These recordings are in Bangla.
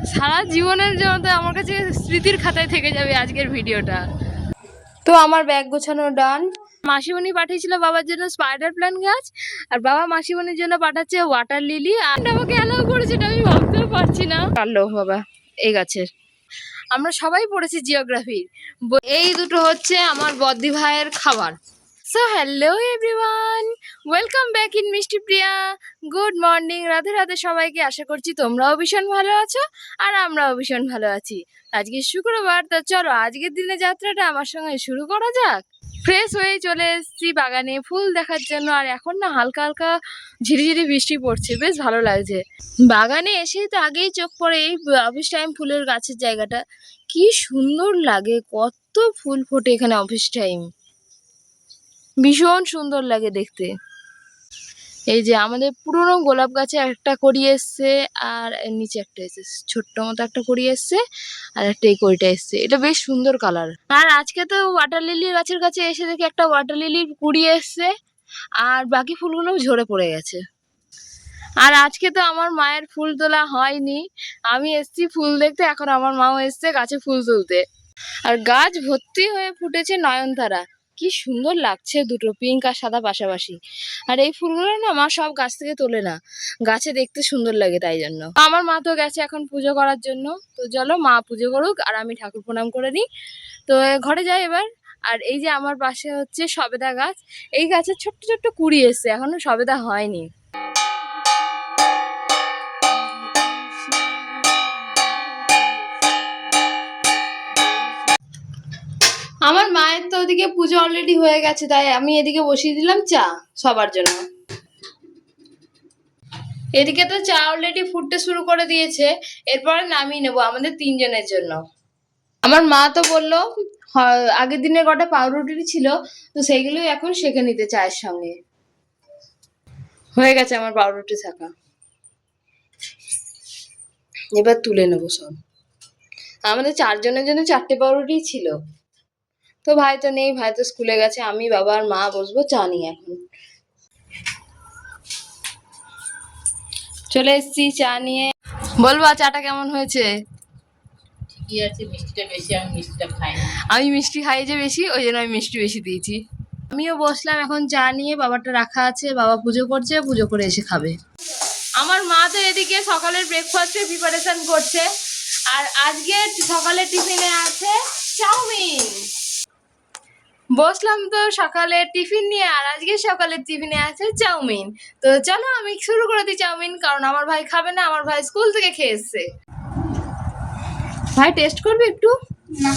সারা জীবনের জন্য তো আমার কাছে স্মৃতির খাতায় থেকে যাবে আজকের ভিডিওটা। তো আমার ব্যাগ গোছানো ডান। মাসিমণি পাঠিয়েছিল বাবার জন্য স্পাইডার প্ল্যান্ট গাছ, আর বাবা মাসিমণির জন্য পাঠাচ্ছে ওয়াটার লিলি। আর আমাকে অ্যালাউ করেছে, এটা আমি ভাবতেও পারছি না। পারলো বাবা এই গাছের। আমরা সবাই পড়েছি জিওগ্রাফি। এই দুটো হচ্ছে আমার বদ্দি ভাইয়ের খাবার। So hello everyone, welcome back in মিষ্টি প্রিয়া। গুড মর্নিং, রাধে রাধে সবাইকে। আশা করছি তোমরাও ভীষণ ভালো আছো আর আমরাও ভীষণ ভালো আছি। আজকে শুক্রবার, তো চলো আজকের দিনে যাত্রাটা আমার সঙ্গে শুরু করা যাক। ফ্রেশ হয়ে চলে এসেছি বাগানে ফুল দেখার জন্য। আর এখন না হালকা হালকা ঝিরিঝিরি বৃষ্টি পড়ছে, বেশ ভালো লাগছে। বাগানে এসেই তো আগেই চোখ পড়ে এই অফিস টাইম ফুলের গাছের জায়গাটা, কি সুন্দর লাগে। কত ফুল ফোটে এখানে অফিস টাইম, ভীষণ সুন্দর লাগে দেখতে। এই যে আমাদের পুরনো গোলাপ গাছে একটা কড়ি এসছে, আর নিচে একটা এসেছে ছোট্ট মতো একটা কড়ি এসছে, আর একটা এই কড়িটা এসছে। এটা বেশ সুন্দর কালার। আর আজকে তো ওয়াটার লিলি গাছের কাছে এসে দেখি একটা ওয়াটার লিলির কুড়ি এসছে, আর বাকি ফুলগুলো ঝরে পড়ে গেছে। আর আজকে তো আমার মায়ের ফুল তোলা হয়নি, আমি এসছি ফুল দেখতে। এখন আমার মাও এসছে গাছে ফুল তুলতে। আর গাছ ভর্তি হয়ে ফুটেছে নয়নতারা, কি সুন্দর লাগছে, দুটো পিঙ্ক আর সাদা পাশাপাশি। আর এই ফুলগুলো না মা সব গাছ থেকে তোলে না, গাছে দেখতে সুন্দর লাগে তাই জন্য। আমার মা তো গেছে এখন পুজো করার জন্য। তো চলো মা পুজো করুক আর আমি ঠাকুর প্রণাম করে নিই। তো ঘরে যাই এবার। আর এই যে আমার পাশে হচ্ছে সবেদা গাছ, এই গাছের ছোট্ট ছোট্ট কুড়ি এসছে, এখনো সবেদা হয়নি। আমার মায়ের তো ওদিকে পুজো অলরেডি হয়ে গেছে, তাই আমি এদিকে বসিয়ে দিলাম চা সবার জন্য। এদিকে তো চা অলরেডি ফুটতে শুরু করে দিয়েছে, এরপরে নামিয়ে নেবো আমাদের তিনজনের জন্য। আমার মা তো বললো আগের দিনে কটা পাউরুটি ছিল, তো সেইগুলোই এখন সেঁকে নিতে চায়ের সঙ্গে। হয়ে গেছে আমার পাউরুটি থাকা, এবার তুলে নেবো সব। আমাদের চারজনের জন্য 4টে পাউরুটি ছিল। তো ভাই তো নেই, ভাই তো স্কুলে গেছে, আমি বাবা আর মা বসবো চা নিয়ে। এখন চলে এসেছি চা নিয়ে। বলবা চাটা কেমন হয়েছে? ঠিকই আছে, মিষ্টিটা বেশি, আমি মিষ্টিটা খাই না। আমি মিষ্টি খাই যে বেশি, ওই জন্য আমি মিষ্টি বেশি দিয়েছি। আমিও বসলাম এখন চা নিয়ে, বাবাটা রাখা আছে, বাবা পুজো করছে, পুজো করে এসে খাবে। আমার মা তো এদিকে সকালের ব্রেকফাস্টের প্রিপারেশন করছে। আর আজকে সকালের টিফিনে আছে চাউমিন। বসলাম তো সকালের টিফিন নিয়ে, আর আজকে সকালের টিফিনে আছে চাউমিন। তো চলো আমি শুরু করে দিই চাউমিন, কারণ আমার ভাই খাবে না, আমার ভাই স্কুল থেকে খেয়ে এসছে। ভাই টেস্ট করবে একটু? না।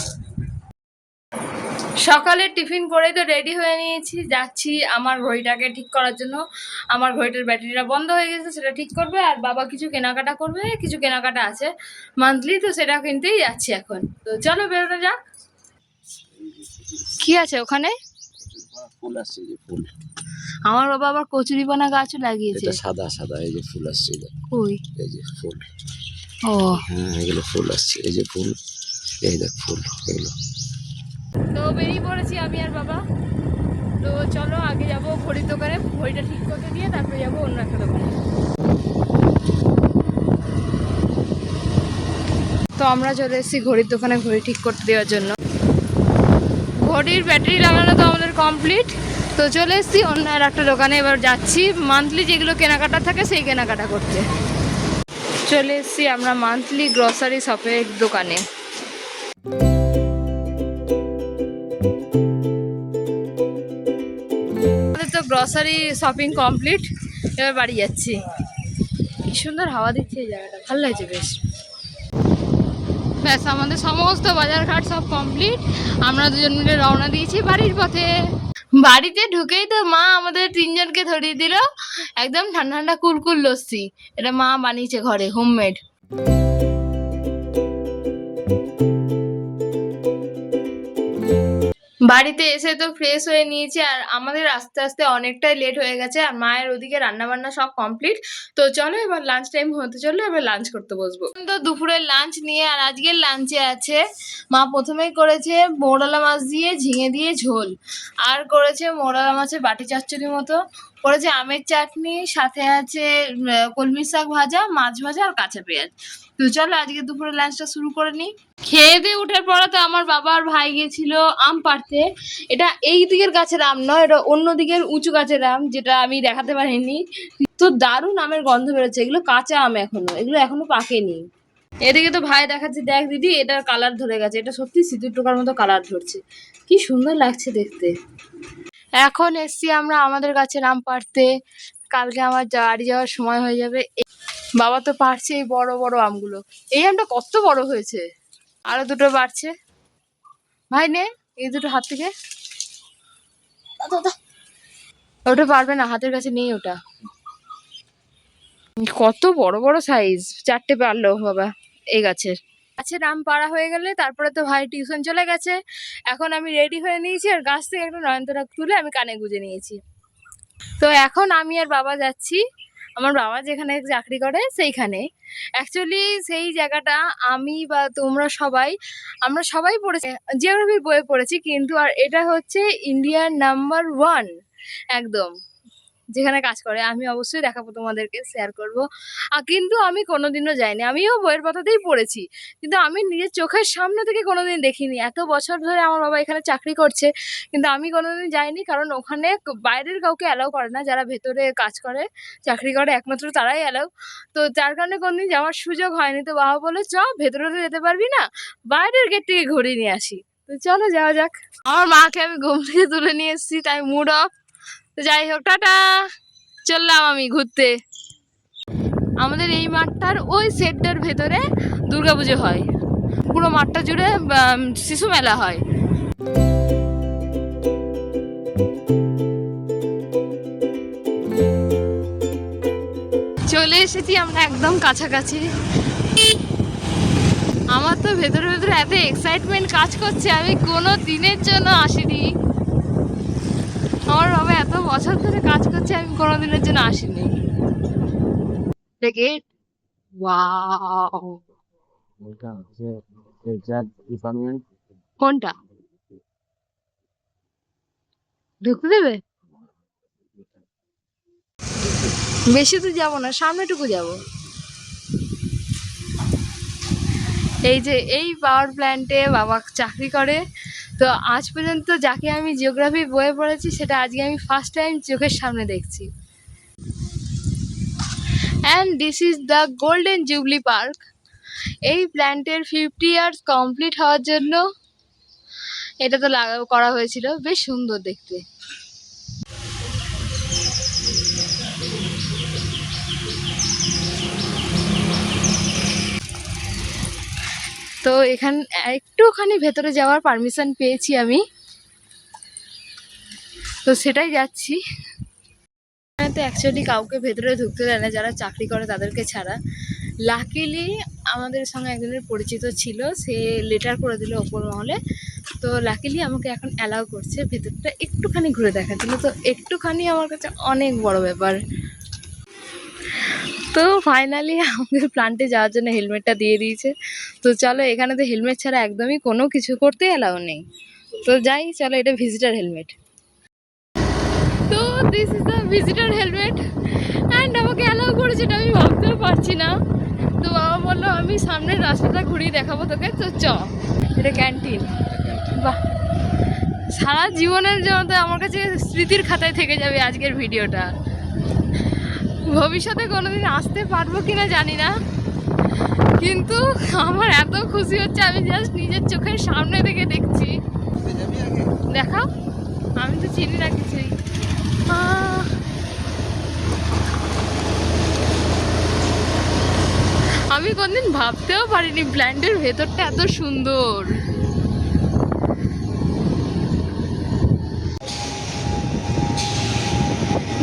সকালে টিফিন করে তো রেডি হয়ে নিয়েছি, যাচ্ছি আমার ঘড়িটাকে ঠিক করার জন্য। আমার ঘড়িটার ব্যাটারিটা বন্ধ হয়ে গেছে, সেটা ঠিক করবে। আর বাবা কিছু কেনাকাটা করবে, কিছু কেনাকাটা আছে মান্থলি, তো সেটা কিনতেই যাচ্ছি এখন। তো চলো বেরোনো যাক। কি আছে ওখানে? ফুল আসছে, যে ফুল। আমার বাবা আবার কচুরিপানা গাছও লাগিয়েছে। এটা সাদা সাদা, এই যে ফুল আসছে, ওই এই যে ফুল। ও হ্যাঁ, এগুলো ফুল আসছে, এই যে ফুল, এই দেখ ফুল এগুলো। তো বেরিয়ে পড়েছি আমি আর বাবা। তো চলো আগে যাবো ঘড়ির দোকানে, ঘড়িটা ঠিক করতে দিয়ে তারপরে যাবো অন্য একটা দোকানে। তো আমরা চলে এসেছি ঘড়ির দোকানে ঘড়ি ঠিক করতে দেওয়ার জন্য। ঘড়ির ব্যাটারি লাগানো তো আমাদের কমপ্লিট। তো চলে এসেছি অন্য আর একটা দোকানে, এবার যাচ্ছি মান্থলি যেগুলো কেনাকাটা থাকে সেই কেনাকাটা করতে। চলে এসেছি আমরা মান্থলি গ্রসারি শপের দোকানে। আমাদের তো গ্রসারি শপিং কমপ্লিট, এবার বাড়ি যাচ্ছি। কি সুন্দর হাওয়া দিচ্ছে এই জায়গাটা, ভালো লাগছে বেশ। ব্যাস আমাদের সমস্ত বাজারঘাট সব কমপ্লিট, আমরা দুজন মিলে রওনা দিয়েছি বাড়ির পথে। বাড়িতে ঢুকেই তো মা আমাদের তিনজনকে ধরিয়ে দিল একদম ঠান্ডা ঠান্ডা কুলকুল লস্যি। এটা মা বানিয়েছে ঘরে, হোমমেড। বাড়িতে এসে তো ফ্রেশ হয়ে নিয়েছি, আর আমাদের আস্তে আস্তে অনেকটাই লেট হয়ে গেছে, আর মায়ের ওদিকে রান্না বান্না সব কমপ্লিট। তো চলো এবার লাঞ্চ টাইম হতে চলো, এবার লাঞ্চ করতে বসবো। তো দুপুরের লাঞ্চ নিয়ে, আর আজকের লাঞ্চে আছে মা প্রথমেই করেছে মৌরলা মাছ দিয়ে ঝিঙে দিয়ে ঝোল, আর করেছে মৌরলা মাছের বাটি চচ্চড়ি মতো, করেছে আমের চাটনি, সাথে আছে কলমি শাক ভাজা, মাছ ভাজা আর কাঁচা পেঁয়াজ। তো চলো আজকে দুপুরের লাঞ্চটা শুরু করে নিই। খেয়ে দিয়ে উঠার পরে তো আমার বাবা আর ভাই গেছিল আম পাড়তে। এটা এই দিকের গাছের আম নয়, এটা অন্য দিকের উঁচু গাছের আম, যেটা আমি দেখাতে পারিনি। তো দারুণ আমের গন্ধ বেরোচ্ছে, এগুলো কাঁচা আম এখনো, এগুলো এখনো পাকেনি। এদিকে তো ভাই দেখাচ্ছে, দেখ দিদি এটার কালার ধরে গেছে, এটা সত্যি সিঁদুর টোকার মতো কালার ধরছে, কি সুন্দর লাগছে দেখতে। এখন এসছি আমরা আমাদের গাছের আম পাড়তে, কালকে আমার বাড়ি যাওয়ার সময় হয়ে যাবে। বাবা তো পারছে এই বড় বড় আমগুলো, এই আমটা কত বড় হয়েছে। আরো দুটো বাড়ছে, ভাই নে এই দুটো হাত থেকে। ওটা পারবে না, হাতের কাছে নেই ওটা। কত বড় বড় সাইজ, চারটে পারলো বাবা এই গাছের। গাছের আম পাড়া হয়ে গেলে তারপরে তো ভাই টিউশন চলে গেছে। এখন আমি রেডি হয়ে নিয়েছি, আর গাছ থেকে একটা নয়নতারা তুলে আমি কানে গুঁজে নিয়েছি। তো এখন আমি আর বাবা যাচ্ছি আমার বাবা যেখানে চাকরি করে সেইখানে। অ্যাকচুয়ালি সেই জায়গাটা আমি বা তোমরা সবাই, আমরা সবাই পড়েছি, জিওগ্রাফির বইয়ে পড়েছি, কিন্তু আর এটা হচ্ছে ইন্ডিয়ার নাম্বার 1 একদম যেখানে কাজ করে। আমি অবশ্যই দেখাবো, তোমাদেরকে শেয়ার করব। কিন্তু আমি কোনোদিনও যাইনি, আমিও বইয়ের পাতাতেই পড়েছি, কিন্তু আমি নিজের চোখের সামনে থেকে কোনোদিন দেখিনি। এত বছর ধরে আমার বাবা এখানে চাকরি করছে, কিন্তু আমি কোনোদিন যাইনি, কারণ ওখানে বাইরের কাউকে অ্যালাউ করে না, যারা ভেতরে কাজ করে চাকরি করে একমাত্র তারাই অ্যালাউ। তো যার কারণে কোনোদিন যাওয়ার সুযোগ হয়নি। তো বাবা বলে চ, ভেতরে তো যেতে পারবি না, বাইরের গেট থেকে ঘুরিয়ে নিয়ে আসি। তো চলো যাওয়া যাক। আমার মাকে আমি ঘুম থেকে তুলে নিয়ে এসেছি, তাই মুড অফ। তো যাই হোক, টাটা, চললাম আমি ঘুরতে। আমাদের এই মাঠটার ওই সেটটার ভেতরে দুর্গাপুজো হয়, পুরো মাঠটা জুড়ে শিশু মেলা হয়। চলে এসেছি আমরা একদম কাছাকাছি। আমার তো ভেতরে ভেতরে এত এক্সাইটমেন্ট কাজ করছে, আমি কোনো দিনের জন্য আসিনি। আমার বাবা এত বছর ধরে কাজ করছে, আমি কোনো দিনের জন্য আসিনি। গেট, ওয়াও, কোনটা ঢুকতে দেবে? বেশি তো যাবো না, সামনেটুকু যাব। এই যে এই পাওয়ার প্ল্যান্টে বাবা চাকরি করে। তো আজ পর্যন্ত যাকে আমি জিওগ্রাফি বইয়ে পড়েছি, সেটা আজকে আমি ফার্স্ট টাইম চোখের সামনে দেখছি। And this is the golden jubilee park. এই প্ল্যান্টের 50 ইয়ার্স কমপ্লিট হওয়ার জন্য এটা তো করা হয়েছিল, বেশ সুন্দর দেখতে। তো এখানে একটুখানি ভেতরে যাওয়ার পারমিশন পেয়েছি আমি, তো সেটাই যাচ্ছি। এখানে তো অ্যাকচুয়ালি কাউকে ভেতরে ঢুকতে দেয় না, যারা চাকরি করে তাদেরকে ছাড়া। লাকিলি আমাদের সঙ্গে একজনের পরিচিত ছিল, সে লেটার করে দিল ওপর মহলে। তো লাকিলি আমাকে এখন অ্যালাউ করছে ভেতরটা একটুখানি ঘুরে দেখার জন্য। তো একটুখানি আমার কাছে অনেক বড় ব্যাপার। তো ফাইনালি আমাদের প্ল্যান্টে যাওয়ার জন্য হেলমেটটা দিয়ে দিয়েছে। তো চলো, এখানে তো হেলমেট ছাড়া একদমই কোনো কিছু করতে অ্যালাউ নেই। তো যাই, চলো, এটা ভিজিটার হেলমেট। তো this is the visitor helmet, and আমাকে অ্যালাউ করেছে, এটা আমি ভাবতেও পারছি না। তো বাবা বললো আমি সামনের রাস্তাটা ঘুরিয়ে দেখাবো তোকে, তো চ। এটা ক্যান্টিন, বাহ, সারা জীবনের জন্য তো আমার কাছে স্মৃতির খাতায় থেকে যাবে আজকের ভিডিওটা। ভবিষ্যতে কোনোদিন আসতে পারবো কিনা জানি না, কিন্তু আমার এত খুশি হচ্ছে, আমি জাস্ট নিজের চোখের সামনে থেকে দেখছি। দেখাও, আমি তো চিনি না কিছুই। আমি কোনদিন ভাবতেও পারিনি প্ল্যান্টের ভেতরটা এত সুন্দর।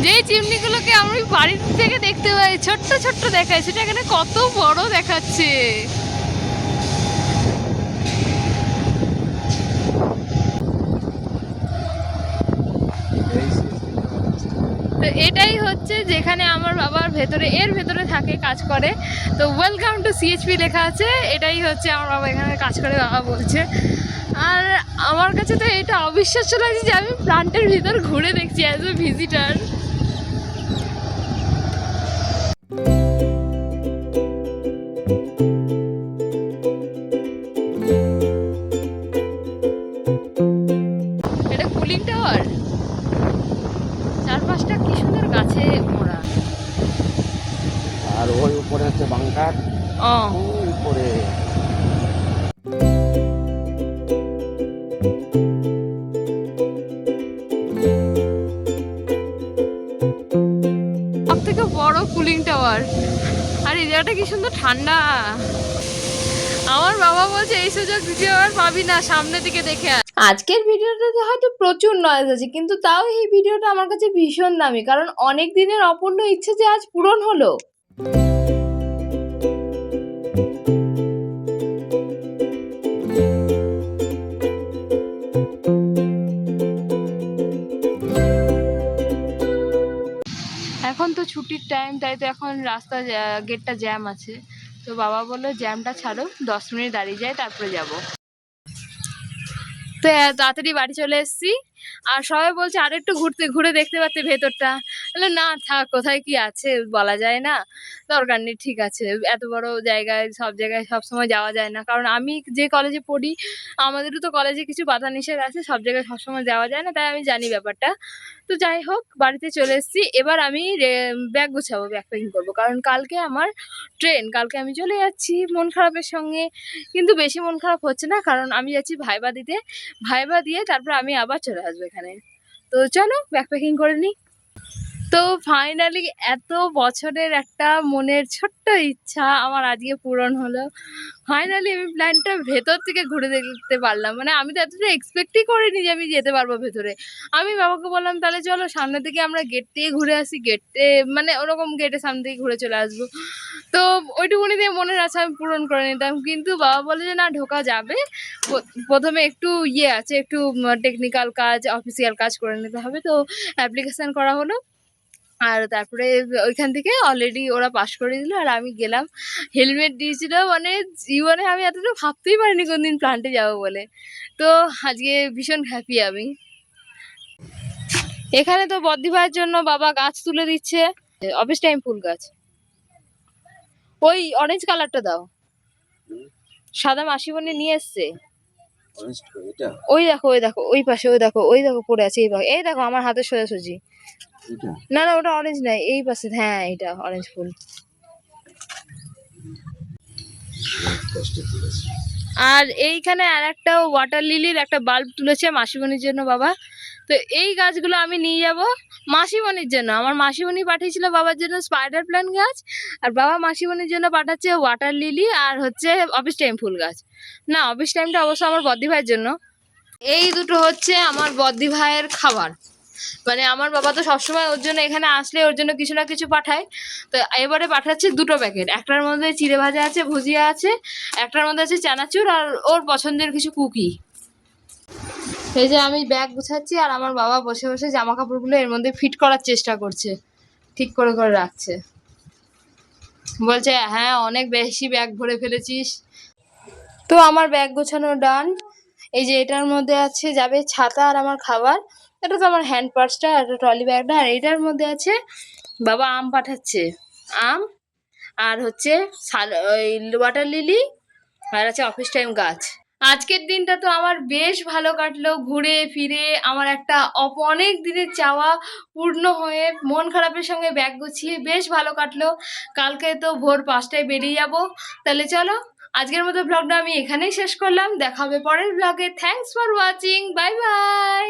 যে চিমনিগুলোকে আমি বাড়ির থেকে দেখতে পাই ছোট্ট ছোট্ট দেখায়, সেটা এখানে কত বড় দেখাচ্ছে। হচ্ছে যেখানে আমার বাবার ভেতরে এর ভেতরে থাকে, কাজ করে। তো ওয়েলকাম টু সিএইচপি লেখা আছে, এটাই হচ্ছে আমার বাবা এখানে কাজ করে, বাবা বলছে। আর আমার কাছে তো এটা অবিশ্বাস্য লাগছে যে আমি প্লান্টের ভিতর ঘুরে দেখছি অ্যাজ এ ভিজিটার। এটা কুলিং টাওয়ার, চারপাশটা কি সুন্দর গাছে মোড়া। আর ওই উপরে হচ্ছে বাংকার, ও ওই উপরে। সব থেকে বড় কুলিং টাওয়ার। আর এই জায়গাটা কি সুন্দর ঠান্ডা। আমার বাবা বলছে এই সুযোগ দ্বিতীয়বার পাবি না, সামনের দিকে দেখে আয়। আজকের ভিডিওটাতে হয়তো প্রচুর নয়েজ আছে, কিন্তু তাও এই ভিডিওটা আমার কাছে ভীষণ দামি, কারণ অনেক দিনের অপূর্ণ ইচ্ছে যে আজ পূরণ হলো। এখন তো ছুটির টাইম, তাই তো এখন রাস্তা গেটটা জ্যাম আছে। তো বাবা বললো জ্যামটা ছাড়ো, 10 মিনিট দাঁড়িয়ে যায় তারপরে যাব। তো তাড়াতাড়ি বাড়ি চলে এসেছি। আর সবাই বলছে আর একটু ঘুরে দেখতে পারতে ভেতরটা। বললো না থাক, কোথায় কি আছে বলা যায় না, দরকার নেই, ঠিক আছে। এত বড় জায়গায় সব জায়গায় সব সময় যাওয়া যায় না, কারণ আমি যে কলেজে পড়ি আমাদেরও তো কলেজে কিছু বাধা নিষেধ আছে, সব জায়গায় সবসময় যাওয়া যায় না, তাই আমি জানি ব্যাপারটা। তো যাই হোক, বাড়িতে চলে এসেছি। এবার আমি ব্যাগ গুছাবো, ব্যাগ প্যাকিং করবো, কারণ কালকে আমার ট্রেন, কালকে আমি চলে যাচ্ছি মন খারাপের সঙ্গে। কিন্তু বেশি মন খারাপ হচ্ছে না, কারণ আমি যাচ্ছি ভাইবা দিতে, ভাইবা দিয়ে তারপর আমি আবার চলে আসবো এখানে। তো চলো ব্যাগ প্যাকিং করে নিই। তো ফাইনালি এত বছরের একটা মনের ছোট্ট ইচ্ছা আমার আজকে পূরণ হলো। ফাইনালি আমি প্ল্যানটা ভেতর থেকে ঘুরে দেখতে পারলাম, মানে আমি তো এতটা এক্সপেক্টই করিনি যে আমি যেতে পারবো ভেতরে। আমি বাবাকে বললাম তাহলে চলো সামনের দিকে আমরা গেট থেকে ঘুরে আসি, গেটে মানে ওরকম গেটের সামনে থেকে ঘুরে চলে আসবো। তো ওইটুকুনি দিয়ে মনের আশা আমি পূরণ করে নিতাম, কিন্তু বাবা বলে যে না ঢোকা যাবে, প্রথমে একটু ইয়ে আছে, একটু টেকনিক্যাল কাজ, অফিসিয়াল কাজ করে নিতে হবে। তো অ্যাপ্লিকেশান করা হলো, আর তারপরে ওইখান থেকে অলরেডি ওরা পাস করে দিল, আর আমি গেলাম। হেলমেট দিয়েছিল, মানে জীবনে আমি এতটা ভাবতেই পারিনি কোনদিন প্লান্টে যাবো বলে। তো আজকে ভীষণ হ্যাপি আমি। এখানে তো বদ্দি ভাইয়ের জন্য বাবা গাছ তুলে দিচ্ছে, অফিস টাইম ফুল গাছ। ওই অরেঞ্জ কালারটা দাও, সাদা মাসিমণি নিয়ে এসছে। ওই দেখো ওই দেখো ওই পাশে, ওই দেখো ওই দেখো পড়ে আছে, এই দেখো আমার হাতের সোজাসুজি। না না ওটা অরেঞ্জ নাই, এই পাশে, হ্যাঁ এটা অরেঞ্জ ফুল। আর এইখানে আর একটা ওয়াটার লিলির একটা বাল্ব তুলেছে মাসিমণির জন্য বাবা। তো এই গাছগুলো আমি নিয়ে যাব মাসিমণির জন্য। আমার মাসিমণি পাঠিয়েছিল বাবার জন্য স্পাইডার প্ল্যান্ট গাছ, আর বাবা মাসিমণির জন্য পাঠাচ্ছে ওয়াটার লিলি আর হচ্ছে অফিস টাইম ফুল গাছ। না অফিস টাইমটা অবশ্য আমার বদ্দি ভাইয়ের জন্য। এই দুটো হচ্ছে আমার বদ্দি ভাইয়ের খাবার, মানে আমার বাবা তো সবসময় ওর জন্য এখানে আসলে ওর জন্য কিছু না কিছু পাঠায়। তো এবারে পাঠাচ্ছে 2টো প্যাকেট, একটার মধ্যে চিড়ে ভাজা আছে, ভুজিয়া আছে, একটার মধ্যে আছে চানাচুর আর ওর পছন্দের কিছু কুকি। এই যে আমি ব্যাগ গুছাচ্ছি, আর আমার বাবা বসে বসে জামা কাপড়গুলো এর মধ্যে ফিট করার চেষ্টা করছে, ঠিক করে করে রাখছে। বলছে হ্যাঁ অনেক বেশি ব্যাগ ভরে ফেলেছিস। তো আমার ব্যাগ গোছানো ডান। এই যে এটার মধ্যে আছে যাবে ছাতা আর আমার খাবার, এটা তো আমার হ্যান্ড পার্সটা, একটা ট্রলি ব্যাগটা, আর এটার মধ্যে আছে বাবা আম পাঠাচ্ছে, আম আর হচ্ছে ওই ওয়াটার লিলি, আর আছে অফিস টাইম গাছ। আজকের দিনটা তো আমার বেশ ভালো কাটলো, ঘুরে ফিরে আমার একটা অনেক দিনের চাওয়া পূর্ণ হয়ে মন খারাপের সঙ্গে ব্যাগ গুছিয়ে বেশ ভালো কাটলো। কালকে তো ভোর 5টায় বেরিয়ে যাব। তাহলে চলো আজকের মতো ব্লগটা আমি এখানেই শেষ করলাম, দেখা হবে পরের ব্লগে। Thanks for watching, bye bye.